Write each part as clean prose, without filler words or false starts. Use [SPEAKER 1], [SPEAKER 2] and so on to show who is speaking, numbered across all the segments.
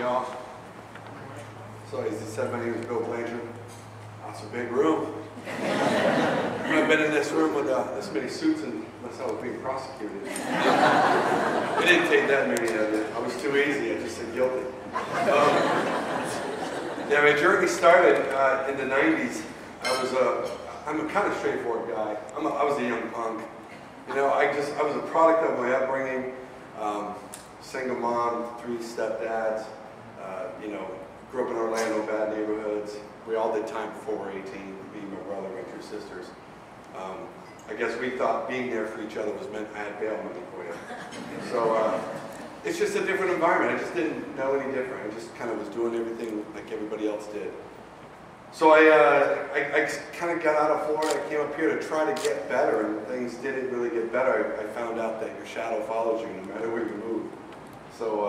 [SPEAKER 1] y'all. So as he said, my name is Bill Blanchard. That's a big room. I've never been in this room with this many suits unless I was being prosecuted. It didn't take that many of it. I was too easy. I just said guilty. Yeah, my journey started in the 90s. I'm a kind of straightforward guy. I was a young punk. You know, I was a product of my upbringing. Single mom, 3 stepdads. You know, grew up in Orlando, bad neighborhoods. We all did time before we were 18. Me, my brother, my 2 sisters. I guess we thought being there for each other was meant I had bail money for you. So it's just a different environment. I just didn't know any different. I just kind of was doing everything like everybody else did. So I kind of got out of Florida. I came up here to try to get better, and things didn't really get better. I found out that your shadow follows you no matter where you move. So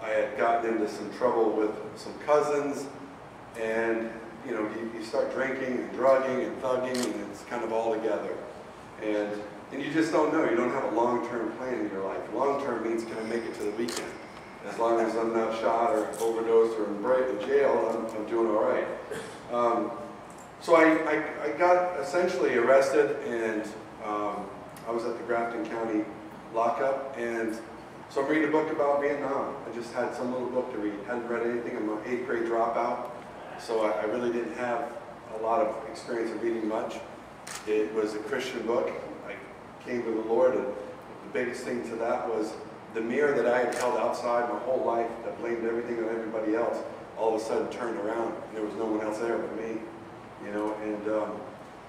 [SPEAKER 1] I had gotten into some trouble with some cousins, and you know, you start drinking and drugging and thugging, and it's kind of all together. And you just don't know. You don't have a long-term plan in your life. Long-term means can I make it to the weekend? As long as I'm not shot or overdosed or in jail, I'm doing all right. So I got essentially arrested, and I was at the Grafton County lockup, and so I'm reading a book about Vietnam. I just had some little book to read. Hadn't read anything. I'm an 8th grade dropout, so I really didn't have a lot of experience of reading much. It was a Christian book. I came to the Lord, and the biggest thing to that was the mirror that I had held outside my whole life, that blamed everything on everybody else, all of a sudden turned around, and there was no one else there but me, you know. And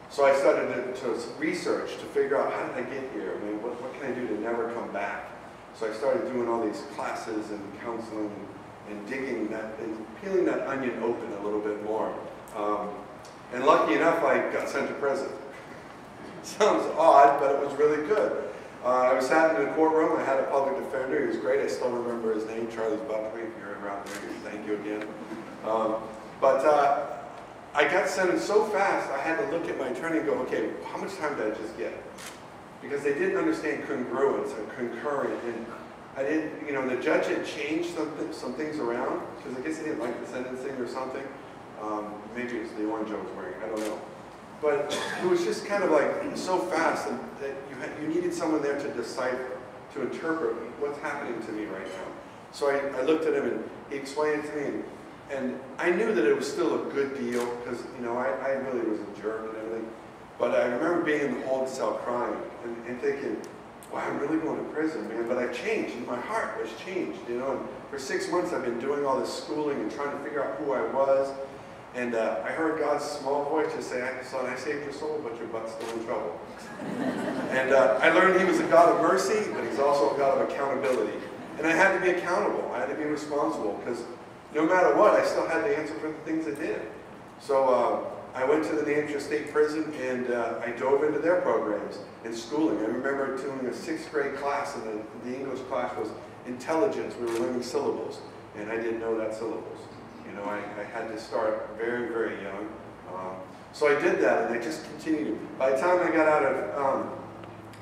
[SPEAKER 1] so I started to research to figure out, how did I get here? I mean, what can I do to never come back? So I started doing all these classes and counseling and digging that and peeling that onion open a little bit more. And lucky enough, I got sent to prison. Sounds odd, but it was really good. I was sat in the courtroom. I had a public defender. He was great. I still remember his name, Charlie Buckley. If you're around there, thank you again. But I got sentenced so fast, I had to look at my attorney and go, okay, how much time did I just get? Because they didn't understand congruence or concurrent. And I didn't, you know, the judge had changed some things around, because I guess he didn't like the sentencing or something. Maybe it was the orange I was wearing, I don't know. But it was just kind of like so fast that you needed someone there to decipher, to interpret what's happening to me right now. So I looked at him, and he explained it to me, and I knew that it was still a good deal, because you know, I really was a jerk and everything. But I remember being in the holding cell crying and thinking, wow, I'm really going to prison, man. But I've changed, and my heart was changed, you know. And for 6 months I've been doing all this schooling and trying to figure out who I was. And I heard God's small voice just say, son, I saved your soul, but your butt's still in trouble. And I learned he was a God of mercy, but he's also a God of accountability. And I had to be accountable. I had to be responsible, because no matter what, I still had to answer for the things I did. So I went to the New Hampshire State Prison, and I dove into their programs and schooling. I remember doing a 6th grade class, and the English class was intelligence. We were learning syllables, and I didn't know that syllables. You know, I had to start very, very young. So I did that, and I just continued. By the time I got out of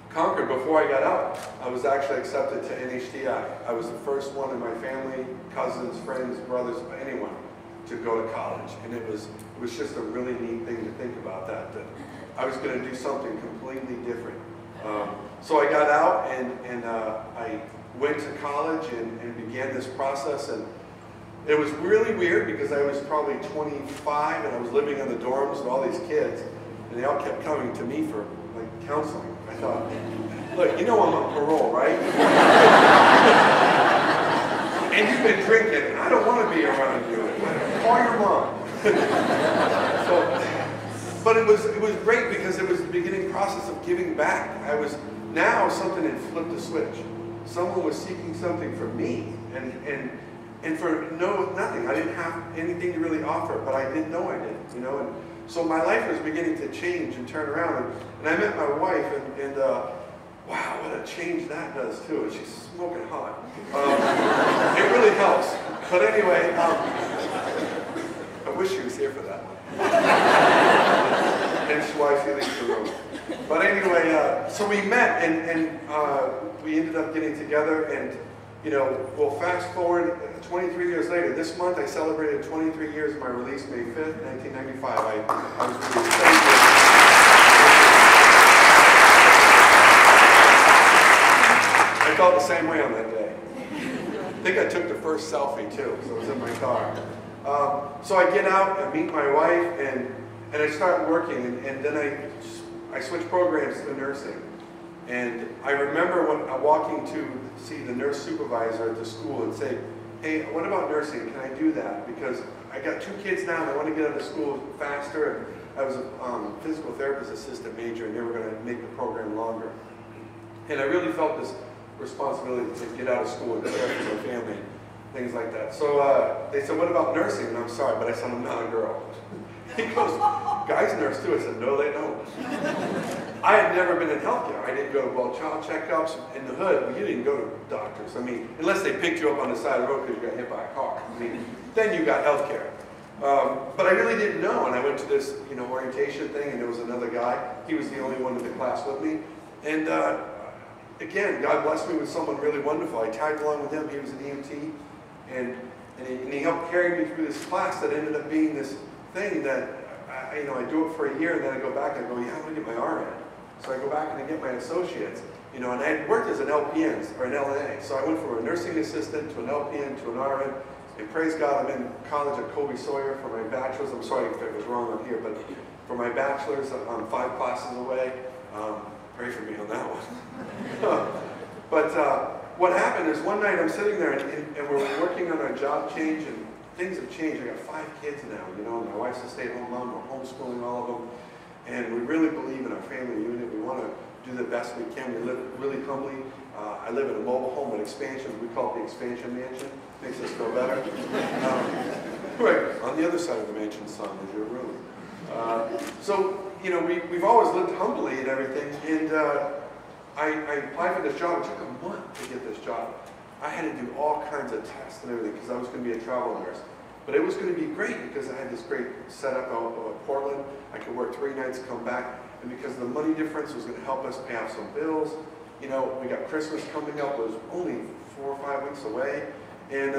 [SPEAKER 1] Concord, before I got out, I was actually accepted to NHTI. I was the first one in my family, cousins, friends, brothers, anyone, to go to college. And it was just a really neat thing to think about, that I was going to do something completely different. So I got out, and I went to college and began this process. And it was really weird, because I was probably 25, and I was living in the dorms with all these kids, and they all kept coming to me for like counseling. I thought, look, you know I'm on parole, right? And you've been drinking, and I don't want to be around you. Call your mom. But it was great, because it was the beginning process of giving back. Now something had flipped a switch. Someone was seeking something from me, and for nothing. I didn't have anything to really offer, but I didn't know I did, you know. And so my life was beginning to change and turn around. And I met my wife, and wow, what a change that does too. And she's smoking hot. It really helps. But anyway, I wish she was here for that. Hence why she leaves the room. But anyway, so we met, and we ended up getting together, and you know, well, fast forward 23 years later. This month I celebrated 23 years of my release, May 5th, 1995. I was really excited. I felt the same way on that day. I think I took the first selfie too, so it was in my car. So I get out, I meet my wife, and I start working, and then I switch programs to nursing. And I remember when walking to see the nurse supervisor at the school and say, hey, what about nursing? Can I do that? Because I got 2 kids now and I want to get out of school faster. And I was a physical therapist assistant major, and they were going to make the program longer. And I really felt this responsibility to get out of school and care for my family, things like that. So they said, what about nursing? And I'm sorry, but I said, I'm not a girl. He goes, guys nurse too. I said, no, they don't. I had never been in healthcare. I didn't go to well child checkups in the hood. You didn't go to doctors. I mean, unless they picked you up on the side of the road because you got hit by a car. I mean, then you got healthcare. But I really didn't know. And I went to this, orientation thing, and there was another guy. He was the only one in the class with me. And again, God blessed me with someone really wonderful. I tagged along with him. He was an EMT, and he helped carry me through this class that ended up being this thing that I do it for a year, and then I go back and I go, yeah, I'm going to get my RN. So I go back and I get my associates, and I had worked as an LPN or an LNA. So I went from a nursing assistant to an LPN to an RN, and praise God, I'm in college at Colby Sawyer for my bachelor's. I'm sorry if it was wrong on here, but for my bachelor's, I'm 5 classes away. Pray for me on that one. But what happened is one night I'm sitting there, and we're working on our job change, and things have changed. I got 5 kids now, and my wife's a stay-at-home mom. We're homeschooling all of them. And we really believe in our family unit. We want to do the best we can. We live really humbly. I live in a mobile home with expansions. We call it the expansion mansion. Makes us feel better. Right, on the other side of the mansion, son, is your room. So, we've always lived humbly and everything. And I applied for this job. It took a month to get this job. I had to do all kinds of tests and everything because I was going to be a travel nurse. But it was going to be great because I had this great setup out of Portland. I could work 3 nights, come back, and because the money difference was going to help us pay off some bills. We got Christmas coming up. It was only 4 or 5 weeks away. And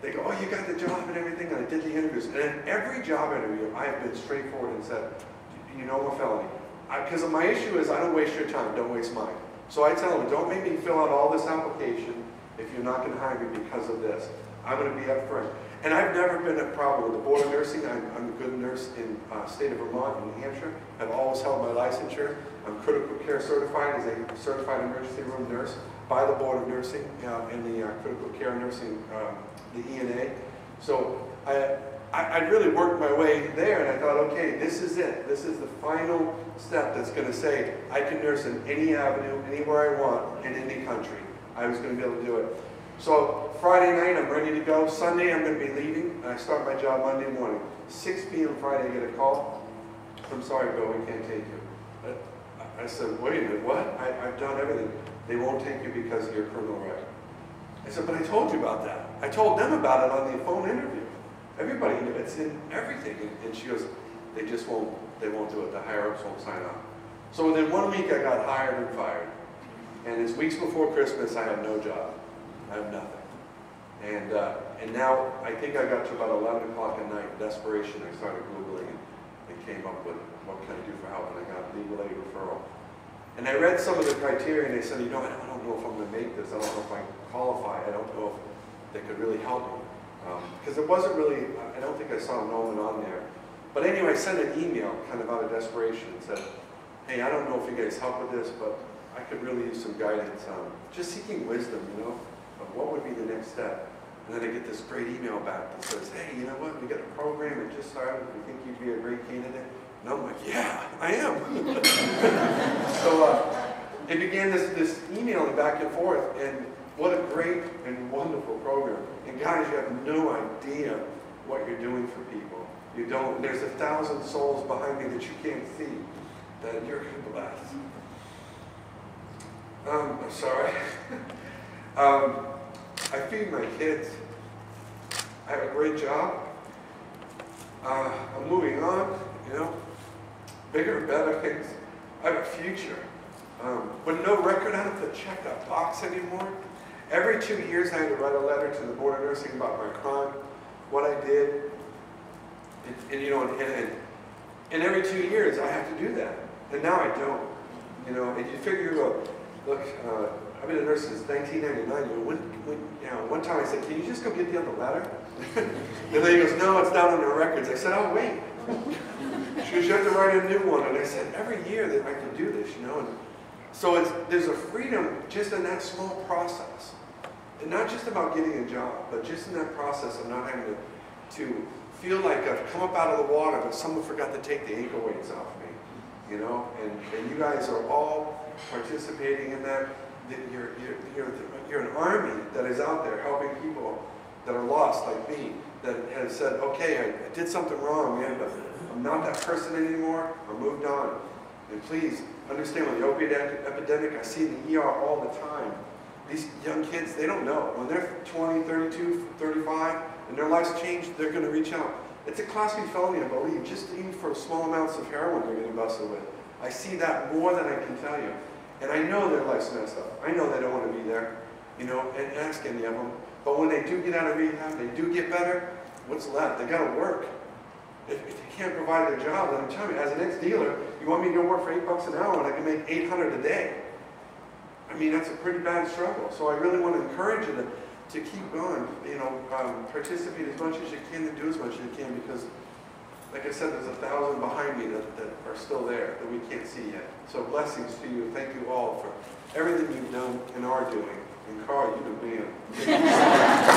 [SPEAKER 1] they go, oh, you got the job and everything. And I did the interviews. And in every job interview, I have been straightforward and said, I'm a felony. Because my issue is I don't waste your time. Don't waste mine. So I tell them, don't make me fill out all this application if you're not going to hire me because of this. I'm going to be up front. And I've never been a problem with the Board of Nursing. I'm a good nurse in state of Vermont and New Hampshire. I've always held my licensure. I'm critical care certified as a certified emergency room nurse by the Board of Nursing and the critical care nursing, the ENA. So I really worked my way there, and I thought, okay, this is it. This is the final step that's going to say I can nurse in any avenue, anywhere I want, in any country. I was going to be able to do it. So Friday night, I'm ready to go. Sunday, I'm going to be leaving. I start my job Monday morning. 6 p.m. Friday, I get a call. I'm sorry, Bill, we can't take you. I said, wait a minute, what? I've done everything. They won't take you because of your criminal record. I said, but I told you about that. I told them about it on the phone interview. Everybody knew. It's in everything. And she goes, they won't do it. The higher-ups won't sign up. So within 1 week, I got hired and fired. And it's weeks before Christmas, I have no job. I have nothing. And now, I think I got to about 11 o'clock at night, desperation, I started Googling and came up with what can I do for help, and I got Legal Aid Referral. And I read some of the criteria, and they said, I don't know if I'm going to make this. I don't know if I qualify. I don't know if they could really help me. Because it wasn't really, I don't think I saw Nolan on there. But anyway, I sent an email kind of out of desperation and said, hey, I don't know if you guys help with this, but I could really use some guidance. Just seeking wisdom, of what would be the next step. And then I get this great email back that says, hey, you know what, we got a program that just started. We think you'd be a great candidate. And I'm like, yeah, I am. So it began this emailing back and forth, and what a great and wonderful program. And guys, you have no idea what you're doing for people. You don't. There's 1,000 souls behind me that you can't see that you're going to bless. I'm sorry. I feed my kids. I have a great job. I'm moving on, bigger and better things. I have a future. With no record, I don't have to check a box anymore. Every 2 years I had to write a letter to the Board of Nursing about my crime, what I did, and you know, and every 2 years I have to do that. And now I don't. You know, and you figure, look, I've been a nurse since 1999. You know, one time I said, can you just go get the other letter? And then he goes, no, it's down on the records. I said, oh, wait. She goes, you have to write a new one. And I said, every year that I can do this, you know. And so there's a freedom just in that small process. And not just about getting a job, but just in that process of not having to feel like I've come up out of the water, but someone forgot to take the ankle weights off me, you know. And you guys are all participating in that. You're an army that is out there helping people that are lost like me, that has said, okay, I did something wrong, man, but I'm not that person anymore. I moved on. And please understand, with the opiate epidemic, I see in the ER all the time. These young kids, they don't know. When they're 20, 32, 35, and their life's changed, they're going to reach out. It's a Class B felony, I believe, just even for small amounts of heroin they're getting busted with. I see that more than I can tell you. And I know their life's messed up. I know they don't want to be there, you know, and ask any of them. But when they do get out of rehab, they do get better, what's left? They got to work. If they can't provide their job, then I'm telling you, as an ex-dealer, you want me to go work for $8 an hour and I can make $800 a day. I mean, that's a pretty bad struggle. So I really want to encourage you to keep going, you know, participate as much as you can and do as much as you can, because, like I said, there's 1,000 behind me that are still there that we can't see yet. So blessings to you. Thank you all for everything you've done and are doing. And Carl, you've been man.